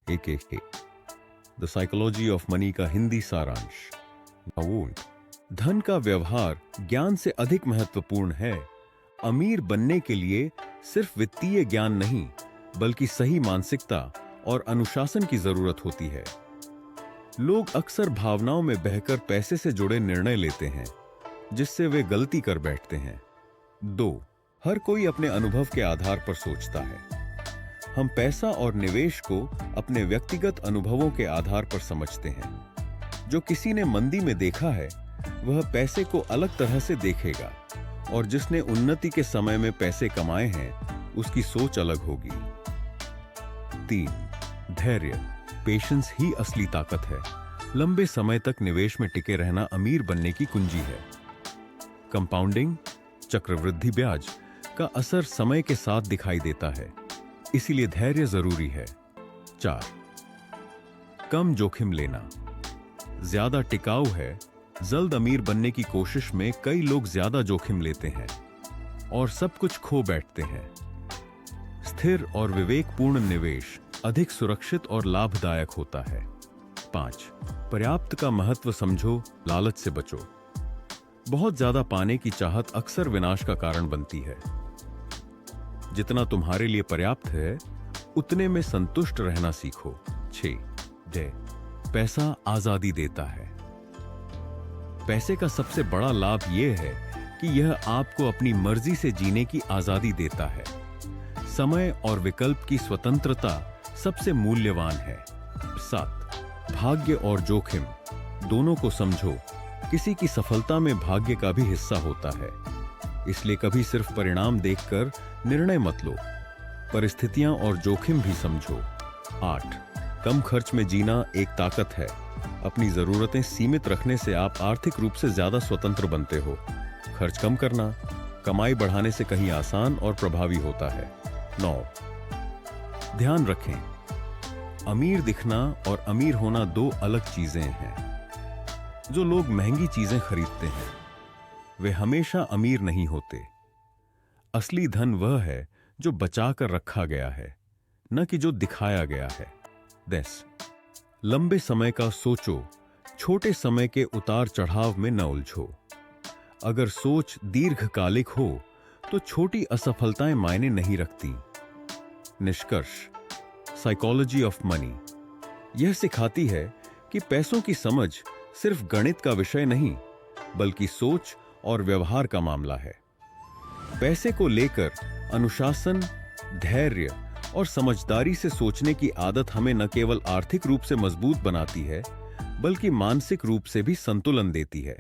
AKA the psychology of money का हिंदी सारांश। नाउट, धन का व्यवहार ज्ञान से अधिक महत्वपूर्ण है। अमीर बनने के लिए सिर्फ वित्तीय ज्ञान नहीं, बल्कि सही मानसिकता और अनुशासन की जरूरत होती है। लोग अक्सर भावनाओं में बहकर पैसे से जुड़े निर्णय लेते हैं, जिससे वे गलती कर बैठते हैं। 2. हर कोई अपने अनुभव के आधार पर सोचता है। हम पैसा और निवेश को अपने व्यक्तिगत अनुभवों के आधार पर समझते हैं। जो किसी ने मंदी में देखा है, वह पैसे को अलग तरह से देखेगा, और जिसने उन्नति के समय में पैसे कमाए हैं, उसकी सोच अलग होगी। 3. धैर्य, पेशेंस ही असली ताकत है। लंबे समय तक निवेश में टिके रहना अमीर बनने की कुंजी है। कंपाउंडिंग, चक्रवृद्धि ब्याज का असर समय के साथ दिखाई देता है, इसीलिए धैर्य जरूरी है। 4. कम जोखिम लेना ज्यादा टिकाऊ है। जल्द अमीर बनने की कोशिश में कई लोग ज्यादा जोखिम लेते हैं और सब कुछ खो बैठते हैं। स्थिर और विवेकपूर्ण निवेश अधिक सुरक्षित और लाभदायक होता है। 5. पर्याप्त का महत्व समझो, लालच से बचो। बहुत ज्यादा पाने की चाहत अक्सर विनाश का कारण बनती है। जितना तुम्हारे लिए पर्याप्त है, उतने में संतुष्ट रहना सीखो। 6. पैसा आजादी देता है। पैसे का सबसे बड़ा लाभ यह है कि यह आपको अपनी मर्जी से जीने की आजादी देता है। समय और विकल्प की स्वतंत्रता सबसे मूल्यवान है। 7. भाग्य और जोखिम दोनों को समझो। किसी की सफलता में भाग्य का भी हिस्सा होता है, इसलिए कभी सिर्फ परिणाम देखकर निर्णय मत लो। परिस्थितियां और जोखिम भी समझो। 8. कम खर्च में जीना एक ताकत है। अपनी जरूरतें सीमित रखने से आप आर्थिक रूप से ज्यादा स्वतंत्र बनते हो। खर्च कम करना कमाई बढ़ाने से कहीं आसान और प्रभावी होता है। 9. ध्यान रखें, अमीर दिखना और अमीर होना दो अलग चीजें हैं। जो लोग महंगी चीजें खरीदते हैं, वे हमेशा अमीर नहीं होते। असली धन वह है जो बचा कर रखा गया है, न कि जो दिखाया गया है। 10. लंबे समय का सोचो, छोटे समय के उतार चढ़ाव में न उलझो। अगर सोच दीर्घकालिक हो तो छोटी असफलताएं मायने नहीं रखती। निष्कर्ष, साइकोलॉजी ऑफ मनी यह सिखाती है कि पैसों की समझ सिर्फ गणित का विषय नहीं, बल्कि सोच और व्यवहार का मामला है। पैसे को लेकर अनुशासन, धैर्य और समझदारी से सोचने की आदत हमें न केवल आर्थिक रूप से मजबूत बनाती है, बल्कि मानसिक रूप से भी संतुलन देती है।